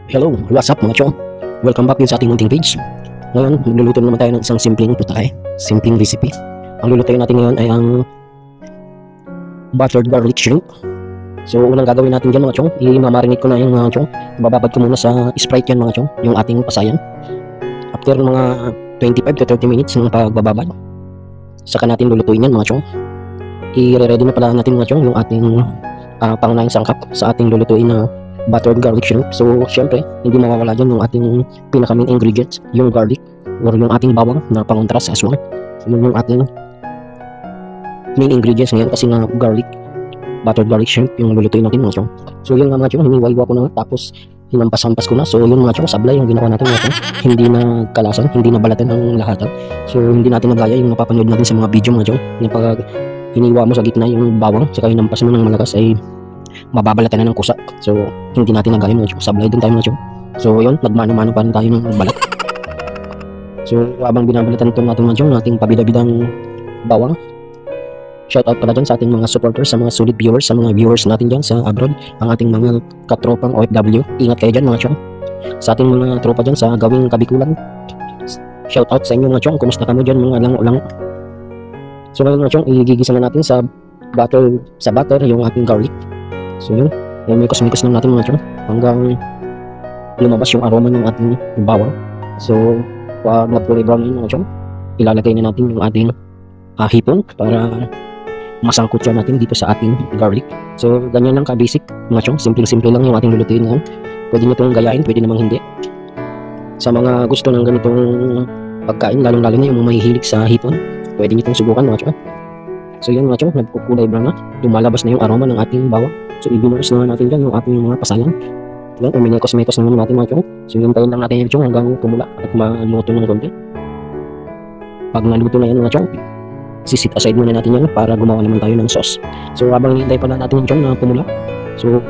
Hello, what's up mga chong? Welcome back din sa ating munting page. Ngayon, magluluto naman tayo ng isang simpleng putahe, simpleng recipe. Ang lulutuin natin ngayon ay ang buttered garlic shrimp. So, unang gagawin natin dyan mga chong, i-marinate ko na yung mga chong. Bababad ko muna sa Sprite yan mga chong, yung ating pasayan. After mga 25 to 30 minutes ng pagbababad, saka natin lulutuin yan mga chong. I-ready na pala natin mga chong yung ating pangunahing sangkap sa ating lulutuin na buttered garlic shrimp. So, syempre, hindi mawawala dyan yung ating pinaka-main ingredients, yung garlic, or yung ating bawang na pangontras as well. So, yun yung ating main ingredients ngayon kasi nga garlic, buttered garlic shrimp, yung lulutuin natin mga chong. So, yun nga mga chong, hiniwa-iwa ko na, tapos hinampas-hampas ko na. So, yun mga chong, sablay yung ginawa natin mga chong. Hindi na kalasan, hindi na balatan ang lahatan. So, hindi natin nagaya yung napapanood natin sa mga video mga chong. Yung pag hiniwa mo sa gitna yung bawang, saka hinampas mo ng malakas ay mababalatan na ng kusa. So, hindi natin nagaya mga chong. Sablay din tayo mga chong. So, yun, nagmano-mano pa rin tayo ng balat. So, habang binabalatan ito natin mga chong, ating pabida-bidang bawang. Shoutout pala dyan sa ating mga supporters, sa mga solid viewers, sa mga viewers natin dyan sa abroad, ang ating mga katropang OFW. Ingat kayo dyan mga chong. Sa ating mga tropa dyan sa gawing Kabikulan, shoutout sa inyo mga chong. Kumusta kamo dyan mga lango-lango? So, ngayon mga chong, igigisa na natin sa butter yung ating garlic. So yun, mikos-mikos lang natin mga chong hanggang lumabas yung aroma ng ating bawang. So pag nag-kulay brown yun mga chong, ilalagay na natin yung ating hipon para masangkot siya natin dito sa ating garlic. So ganyan lang ka-basic mga chong, simple-simple lang yung ating lulutuin ngayon. Pwede nyo itong gayain, pwede namang hindi. Sa mga gusto ng ganitong pagkain, lalong-lalo na yung mga mahihilig sa hipon, pwede nyo itong subukan mga chong. So yun mga chong, nagkukulay brown na, lumalabas na yung aroma ng ating bawang. So i-binurse naman natin dyan yung ating mga pasayan. Yan, uminekos-mekos naman natin mga chong. So hintayin lang natin yung chong hanggang tumula at maluto ng konti. Pag naluto na yan mga chong, sisit aside muna natin yan para gumawa naman tayo ng sauce. So habang hintay pala natin yung chong na pumula, so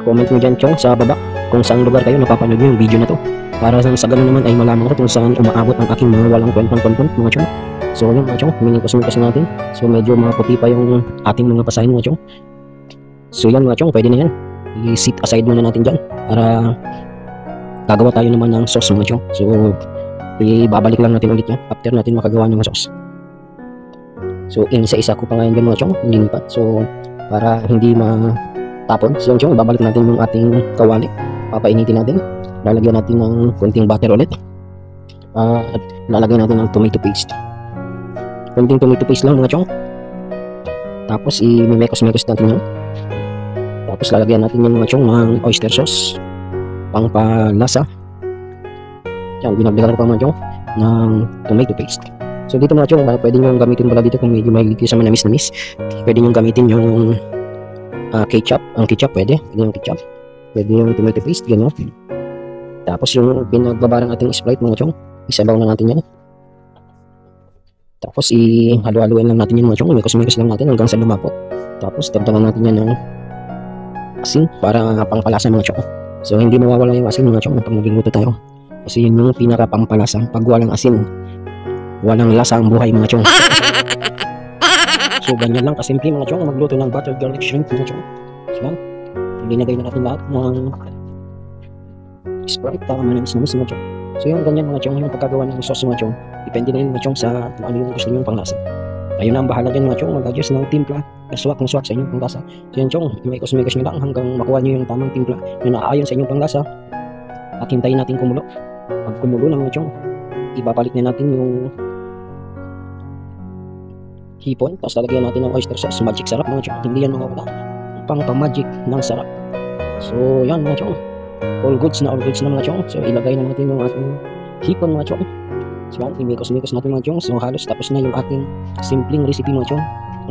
comment nyo dyan chong sa baba kung saan lugar kayo napapanood nyo yung video na to. Para sa ganun naman ay malaman ko kung saan umaabot ang aking mga walang kwentang mga chong. So yun mga chong, uminekos-mekos natin. So medyo mga puti pa yung ating mga pasayan mga chong. So yan mga chong, pwede na yan. I-sit aside muna natin dyan para gagawa tayo naman ng sauce mga chong. So ibabalik lang natin ulit yan after natin makagawa ng sauce. So isa-isa ko pa ngayon dyan mga chong, linipat. So para hindi matapon. So yan chong, ibabalik natin yung ating kawali. Papainitin natin. Lalagyan natin ng konting butter ulit. At lalagyan natin ng tomato paste. Konting tomato paste lang mga chong. Tapos i-mekos-mekos natin yan. Tapos lalagyan natin yung mga chong ng oyster sauce pangpalasa. Yan, binagdagan ko pa mga chong ng tomato paste. So dito mga chong, pwede nyo gamitin pala dito kung medyo mahilig kayo sa manamis-namis. Pwede nyo gamitin yung ketchup. Ang ketchup pwede yung ketchup. Pwede yung tomato paste, gano'n. Tapos yung pinagbabarang ating Sprite mga chong, isabaw na natin yan. Tapos ihalo-haloin lang natin yan mga chong, mikos-mikos lang natin hanggang sa lumapot. Tapos dagdagan natin yan ng asin para pangpalasa mga chong. So hindi mawawala yung asin mga chong pag nagluluto tayo. Kasi yun yung pinaka pangpalasa. Pag walang asin, walang lasa ang buhay mga chong. So ganyan lang kasimple mga chong magluto ng buttered garlic shrimp mga chong. So yan, ilinagay na natin lahat ng Sprite para manamis-namis mga chong. So yun, ganyan mga chong yung pagkagawa ng sauce mga chong. Depende na yun mga chong sa kung ano yung gusto nyo panglasa. Ayun na ang bahala dyan mga chong, mag-adjust ng timpla, swak sa inyong panglasa. So yan chong, imekos-mekos nyo lang hanggang makuha nyo yung tamang timpla na naaayon sa inyong panglasa. At hintayin natin kumulo. Pag kumulo na mga chong, ibabalik na natin yung hipon. Tapos lalagyan natin ng oyster sauce, magic sarap mga chong. Hindi yan mawawala, pang-magic ng sarap. So yan mga chong, all goods na mga chong. So ilagay na natin yung ating hipon mga chong. So yan, imikos-mikos natin mga chong. So halos tapos na yung ating simpleng recipe mga chong,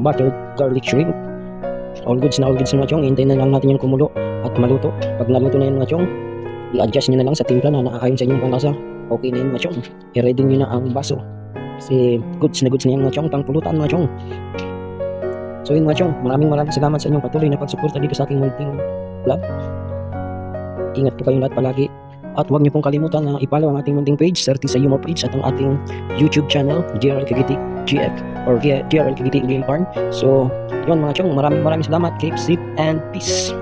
buttered garlic shrimp. All goods na mga chong. Hintayin na lang natin yung kumulo at maluto. Pag naluto na yun mga chong, i-adjust nyo na lang sa timpla na naaayon sa inyong panglasa. Okay na yun mga chong, i-ready nyo na ang baso. Kasi goods na yan mga chong, pangpulutan mga chong. So yun mga chong, maraming salamat sa inyong patuloy na pagsuporta dito sa aking munting vlog. Ingat po kayong lahat palagi. At huwag niyo pong kalimutan na i-follow ang ating munting page, Certis sa Humor page, at ang ating YouTube channel, GRL Kagiti GF or GRL Kagiti Game Farm. So, yun mga chong, maraming salamat. Keep safe and peace.